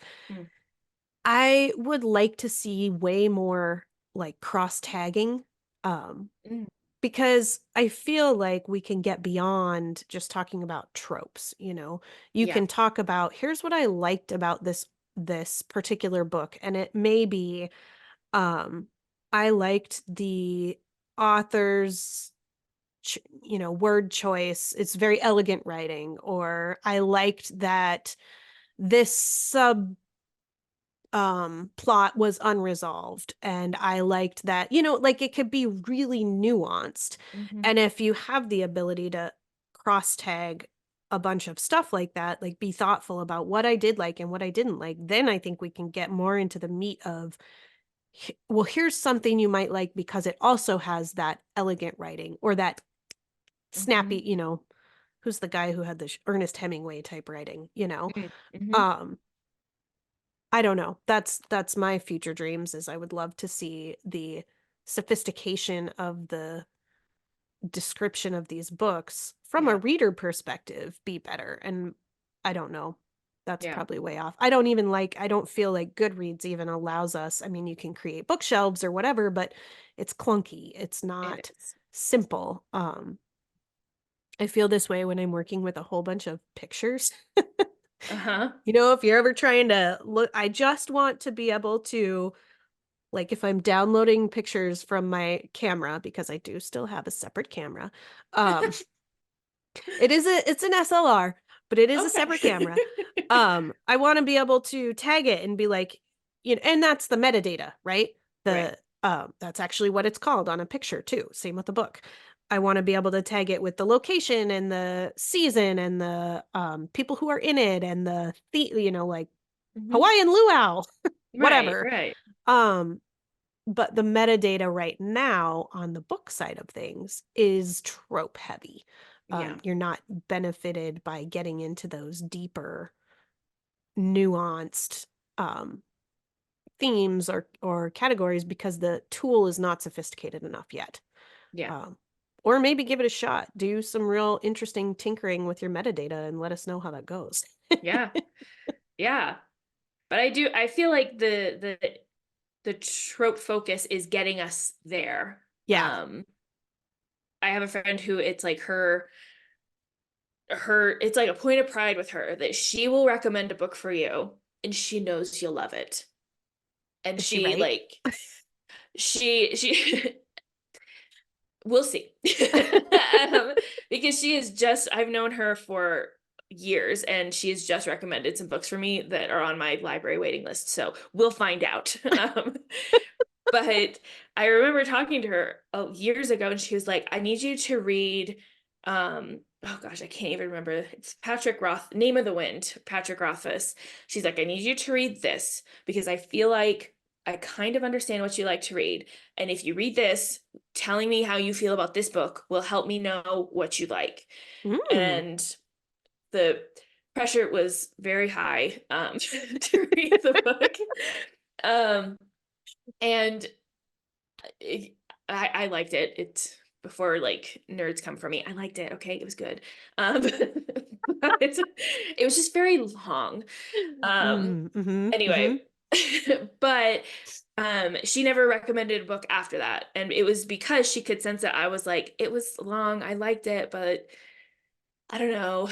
I would like to see way more like cross tagging. Um Mm-hmm. because I feel like we can get beyond just talking about tropes, You Yeah. can talk about, here's what I liked about this particular book, and it may be um I liked the author's word choice. It's very elegant writing. Or I liked that this sub plot was unresolved, and I liked that, like it could be really nuanced. Mm-hmm. And if you have the ability to cross tag a bunch of stuff like that, like be thoughtful about what I did like and what I didn't like, then I think we can get more into the meat of, well, here's something you might like because it also has that elegant writing or that Mm-hmm. snappy, who's the guy who had the Ernest Hemingway type writing. Mm-hmm. um I don't know. That's my future dreams, is I would love to see the sophistication of the description of these books from a Yeah. reader perspective be better. And I don't know. That's Yeah. probably way off. I don't feel like Goodreads even allows us. I mean, you can create bookshelves or whatever, but it's clunky. It's It not is. simple. I feel this way when I'm working with a whole bunch of pictures. Uh-huh. If you're ever trying to look, I just want to be able to, like, if I'm downloading pictures from my camera, because I do still have a separate camera. um it's an SLR, but it is a separate camera. Okay. I want to be able to tag it and be like, and that's the metadata, right? Right. The That's actually what it's called on a picture too. Same with the book. I want to be able to tag it with the location and the season and the people who are in it and like Mm-hmm. Hawaiian luau, Right, whatever. right. Um, but the metadata right now on the book side of things is trope heavy. Yeah. You're not benefited by getting into those deeper, nuanced um, themes or categories because the tool is not sophisticated enough yet. Yeah. Um, or maybe give it a shot. Do some real interesting tinkering with your metadata and let us know how that goes. Yeah. Yeah. But I feel like the trope focus is getting us there. Yeah. I have a friend who it's like her it's like a point of pride with her that she will recommend a book for you and she knows you'll love it. And Is she she right? like she we'll see. Because she is just I've known her for years and she has just recommended some books for me that are on my library waiting list. So we'll find out. But I remember talking to her years ago and she was like, I need you to read oh gosh, I can't even remember. It's Patrick Roth, Name of the Wind, Patrick Rothfuss. She's like, I need you to read this because I feel like I kind of understand what you like to read. And if you read this, telling me how you feel about this book will help me know what you like. Mm, And the pressure was very high to read the book. Um, and I liked it. It's before like nerds come for me. I liked it. Okay, it was good. It was just very long. Anyway, mm-hmm. but she never recommended a book after that, and it was because she could sense that I was like, it was long. I liked it, but I don't know.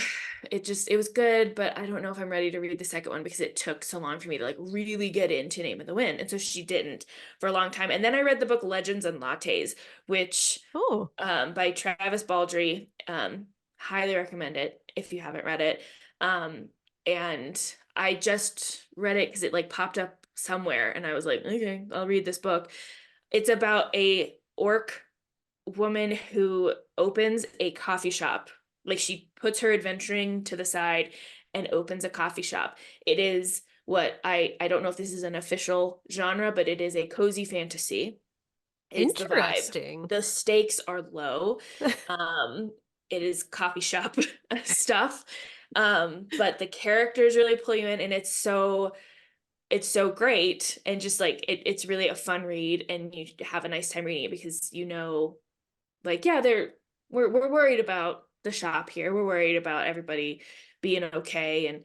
It was good, but I don't know if I'm ready to read the second one because it took so long for me to like really get into Name of the Wind. And so she didn't for a long time. And then I read the book Legends and Lattes, which Oh, by Travis Baldree. Highly recommend it if you haven't read it. And I just read it because it like popped up somewhere and I was like, okay, I'll read this book. It's about a orc woman who opens a coffee shop. Like she puts her adventuring to the side and opens a coffee shop. It is what I don't know if this is an official genre, but it is a cozy fantasy is the vibe. interesting. The stakes are low. Um it is coffee shop stuff. But the characters really pull you in and it's so great and just like it's really a fun read and you have a nice time reading it because like yeah we're worried about the shop here, we're worried about everybody being okay, and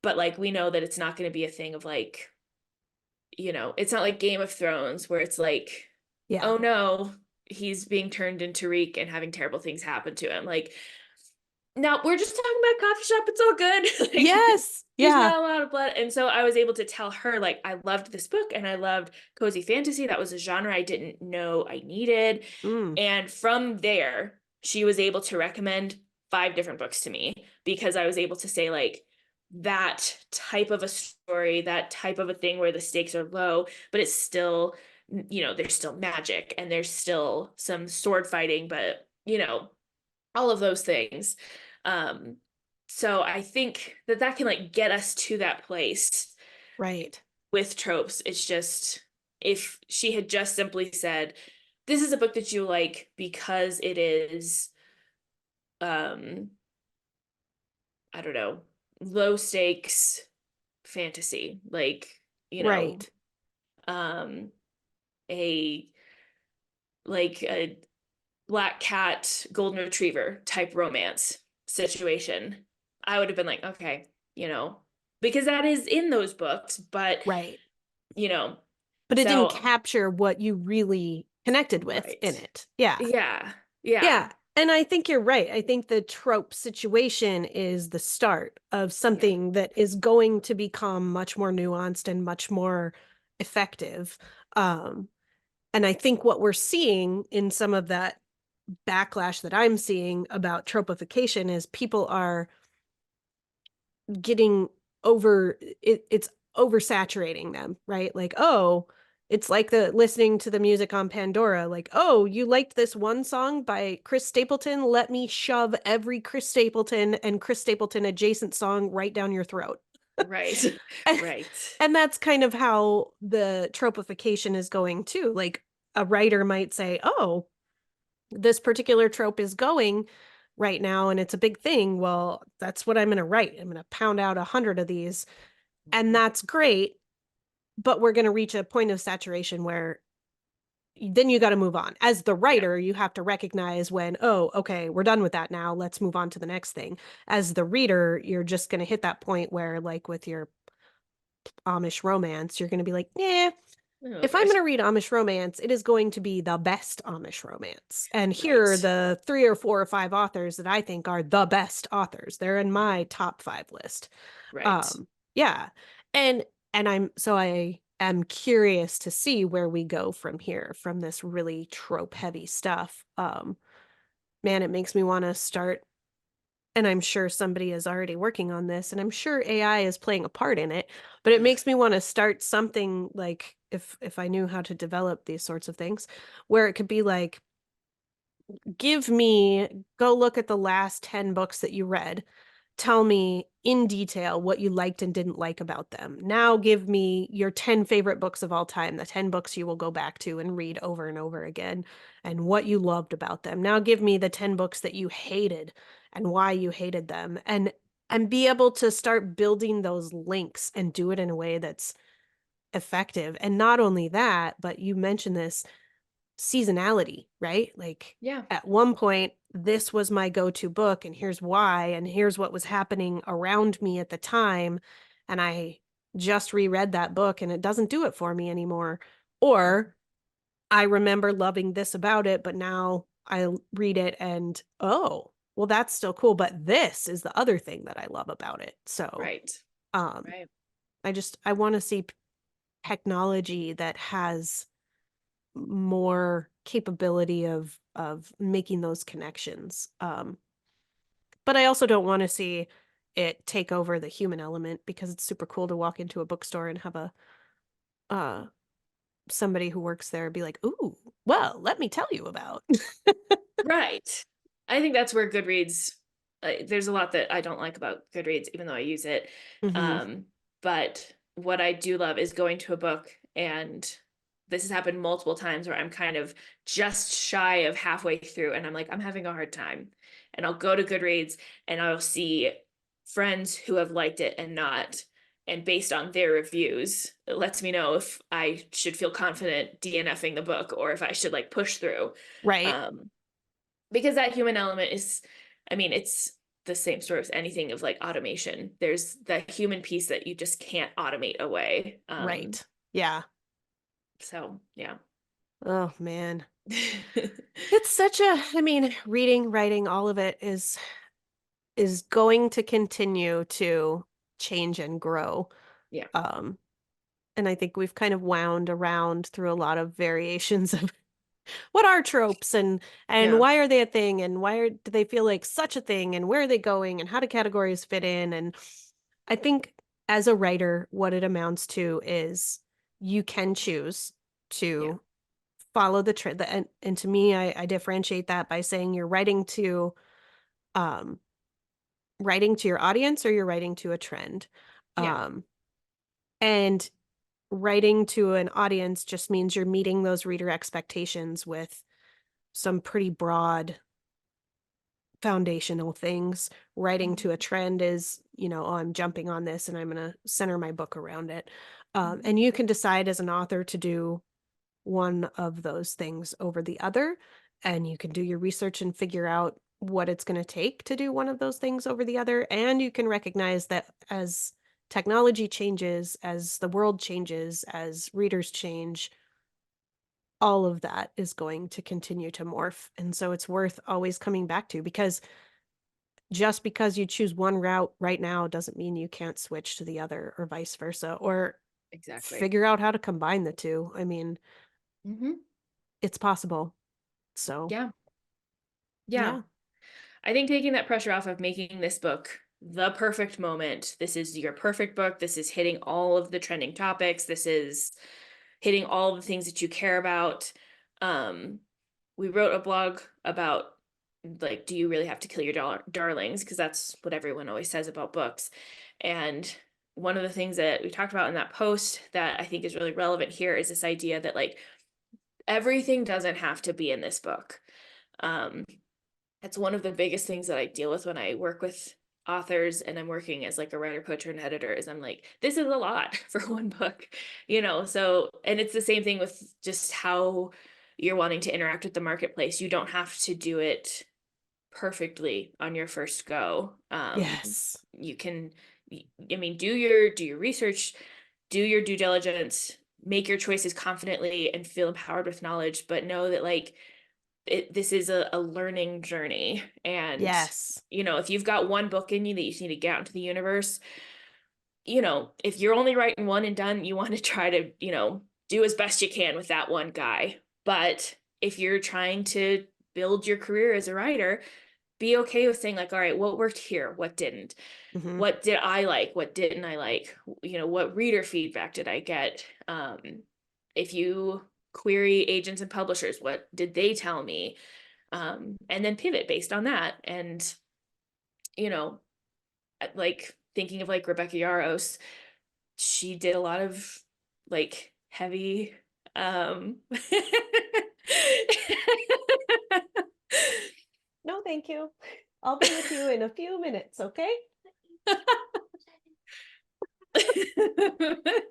but like we know that it's not going to be a thing of like it's not like Game of Thrones where it's like Yeah. oh no he's being turned into reek and having terrible things happen to him. Like now we're just talking about coffee shop. It's all good. Like, Yes. there's Yeah. not a lot of blood. And so I was able to tell her, like, I loved this book and I loved cozy fantasy. That was a genre I didn't know I needed. Mm, And from there, she was able to recommend 5 different books to me because I was able to say, like, that type of a story, that type of a thing where the stakes are low, but it's still, there's still magic and there's still some sword fighting, but, all of those things. Um, so I think that that can like get us to that place right. with tropes. It's just if she had just simply said, "This is a book that you like because it is, um, I don't know, low stakes fantasy, like you know, Right. um, a a black cat golden retriever type romance situation," I would have been like, okay, because that is in those books, but Right. you know, But it didn't so capture what you really connected with in right. it. Yeah. Yeah. Yeah. Yeah. And I think you're right. I think the trope situation is the start of Yeah. something that is going to become much more nuanced and much more effective. Um, and I think what we're seeing in some of that backlash that I'm seeing about tropification is people are getting it's oversaturating them, right? Like, oh, it's like the listening to the music on Pandora, like, oh, you liked this one song by Chris Stapleton, let me shove every Chris Stapleton and Chris Stapleton adjacent song right down your throat. Right. and, Right. and that's kind of how the tropification is going too. Like a writer might say, oh, this particular trope is going right now and it's a big thing. Well, that's what I'm going to write. I'm going to pound out 100 of these, and that's great, but we're going to reach a point of saturation where then you got to move on. As the Yeah. writer, you have to recognize when, oh, okay, we're done with that now. Let's move on to the next thing. As the reader, you're just going to hit that point where, like with your Amish romance, you're going to be like, yeah, Oh if I'm going gosh. to read Amish romance, it is going to be the best Amish romance. And here are Right. the 3 or 4 or 5 authors that I think are the best authors. They're in my top 5 list. Right. Um, yeah. And I am curious to see where we go from here, from this really trope heavy stuff. Man, it makes me want to start, and I'm sure somebody is already working on this, and I'm sure AI is playing a part in it, but it makes me want to start something like, if I knew how to develop these sorts of things, where it could be like, go look at the last 10 books that you read. Tell me in detail what you liked and didn't like about them. Now give me your 10 favorite books of all time, the 10 books you will go back to and read over and over again, and what you loved about them. Now give me the 10 books that you hated and why you hated them, and be able to start building those links and do it in a way that's effective. And not only that, but you mentioned this seasonality, right? Like Yeah. at one point, this was my go-to book, and here's why, and here's what was happening around me at the time. And I just reread that book and it doesn't do it for me anymore. Or I remember loving this about it, but now I read it and, oh, well, that's still cool. But this is the other thing that I love about it. So Right. um, Right. I want to see technology that has more capability of making those connections. But I also don't want to see it take over the human element, because it's super cool to walk into a bookstore and have a uh somebody who works there be like, "Ooh, well, let me tell you about." Right. I think that's where Goodreads, there's a lot that I don't like about Goodreads, even though I use it. Hmm. Um, but what I do love is going to a book, and this has happened multiple times where I'm kind of just shy of halfway through and I'm like, I'm having a hard time. And I'll go to Goodreads and I'll see friends who have liked it and not. And based on their reviews, it lets me know if I should feel confident DNFing the book or if I should like push through. Right, Um, because that human element is, I mean, it's the same sort of anything of like automation. There's the human piece that you just can't automate away. right. Yeah. So yeah. Oh man. It's such a, I mean, reading, writing, all of it is is going to continue to change and grow. Yeah. Um, and I think we've kind of wound around through a lot of variations of what are tropes and Yeah. why are they a thing and do they feel like such a thing and where are they going and how do categories fit in? And I think as a writer, what it amounts to is you can choose Yeah. to follow the trend. And to me, I differentiate that by saying you're um, writing to your audience or you're writing to a trend. Yeah. Um, and writing to an audience just means you're meeting those reader expectations with some pretty broad foundational things. Writing to a Mhm. trend is, oh, I'm jumping on this and I'm going to center my book around it. Mhm. And you can decide as an author to do one of those things over the other. And you can do your research and figure out what it's going to take to do one of those things over the other. And you can recognize that as technology changes, as the world changes, as readers change, all of that is going to continue to morph. And so it's worth always coming back to, because just because you choose one route right now doesn't mean you can't switch to the other or vice versa, or Exactly. figure out how to combine the two. I mean, Hmm. it's possible. So, Yeah. Yeah. yeah. I think taking that pressure off of making this book the perfect moment. This is your perfect book. This is hitting all of the trending topics. This is hitting all the things that you care about. Um, we wrote a blog about, like, do you really have to kill your darlings? Because that's what everyone always says about books. And one of the things that we talked about in that post that I think is really relevant here is this idea that, like, everything doesn't have to be in this book. Um, that's one of the biggest things that I deal with when I work with authors and I'm working as like a writer, coach, or an editor, is I'm like, this is a lot for one book, so, and it's the same thing with just how you're wanting to interact with the marketplace. You don't have to do it perfectly on your first go. Yes. You can, I mean, do your research, do your due diligence, make your choices confidently and feel empowered with knowledge, but know that, like, this is a learning journey. And, Yes. if you've got one book in you that you need to get out into the universe, if you're only writing one and done, you want to try to, do as best you can with that one guy. But if you're trying to build your career as a writer, be okay with saying, like, all right, what worked here? What didn't? Hmm. What did I like? What didn't I like? What reader feedback did I get? If you query agents and publishers, what did they tell me? And then pivot based on that. And, you know, like, thinking of like Rebecca Yarros, she did a lot of like heavy, No, thank you. I'll be with you in a few minutes, okay?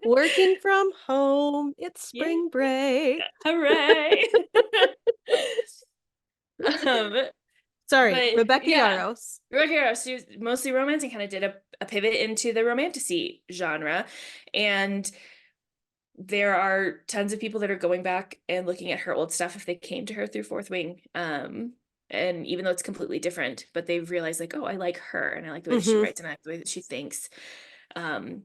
Working from home. It's Yeah, spring break. hooray. um, Sorry, but Rebecca yeah, Yarros. Rebecca Yarros, she was mostly romance and kind of did a pivot into the romantasy genre. And there are tons of people that are going back and looking at her old stuff if they came to her through Fourth Wing. And even though it's completely different, but they've realized, like, oh, I like her and I like the way that she Hmm. writes and I like the way that she thinks.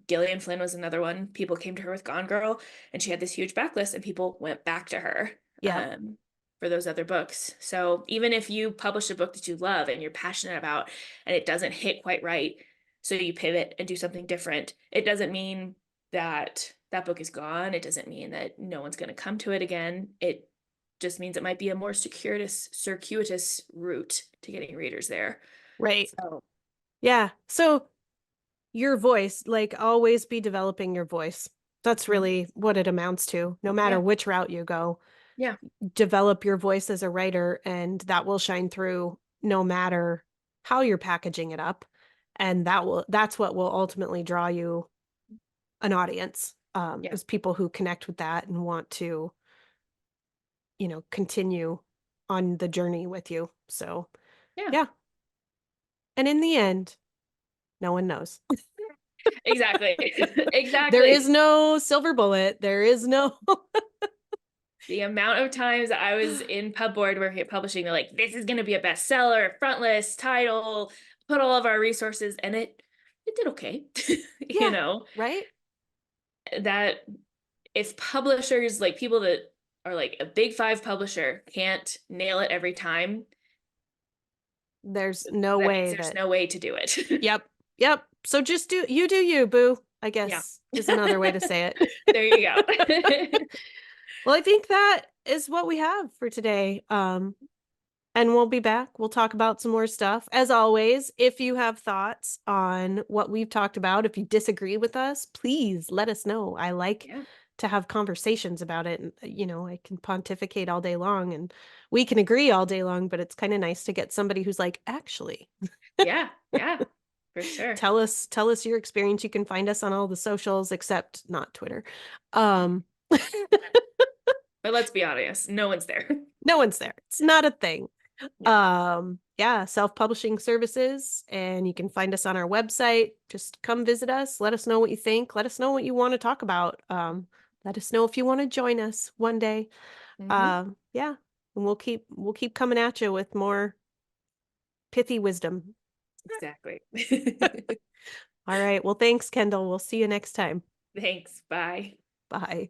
Gillian Flynn was another one. People came to her with Gone Girl and she had this huge backlist and people went back to her Yep. for those other books. So even if you publish a book that you love and you're passionate about and it doesn't hit quite right, so you pivot and do something different, it doesn't mean that that book is gone. It doesn't mean that no one's going to come to it again. It just means it might be a more circuitous route to getting readers there. Right. So Yeah. So your voice, like, always be developing your voice. That's mhm. really what it amounts to. No matter Yeah, which route you go, yeah, develop your voice as a writer, and that will shine through no matter how you're packaging it up. And that's what will ultimately draw you an audience, yeah, is people who connect with that and want to, continue on the journey with you. So, yeah. yeah. And in the end, no one knows. Exactly. There is Exactly. no silver bullet. There is no. The amount of times I was in pub board working at publishing, they're like, this is going to be a bestseller, front list, title, put all of our resources, and it did okay. You Yeah, know, right? that if publishers, like people that are like a big five publisher, can't nail it every time, There's no that means way there's that no way to do it. Yep. Yep. So just do you, boo, I Yeah. guess is another way to say it. There you go. Well, I think that is what we have for today. And we'll be back. We'll talk about some more stuff. As always, if you have thoughts on what we've talked about, if you disagree with us, please let us know. I like Yeah. to have conversations about it. And, I can pontificate all day long and we can agree all day long, but it's kind of nice to get somebody who's like, actually, Yeah. Yeah. For sure. tell us your experience. You can find us on all the socials except not Twitter. Yeah. Um, But let's be honest, no one's there. no one's there. It's not a thing. Yeah. Yeah, self-publishing services, and you can find us on our website. Just come visit us. Let us know what you think. Let us know what you want to talk about. Let us know if you want to join us one day. Hmm. Yeah, and we'll keep coming at you with more pithy wisdom. Exactly. All right. Well, thanks, Kendall. We'll see you next time. Thanks. Bye. Bye.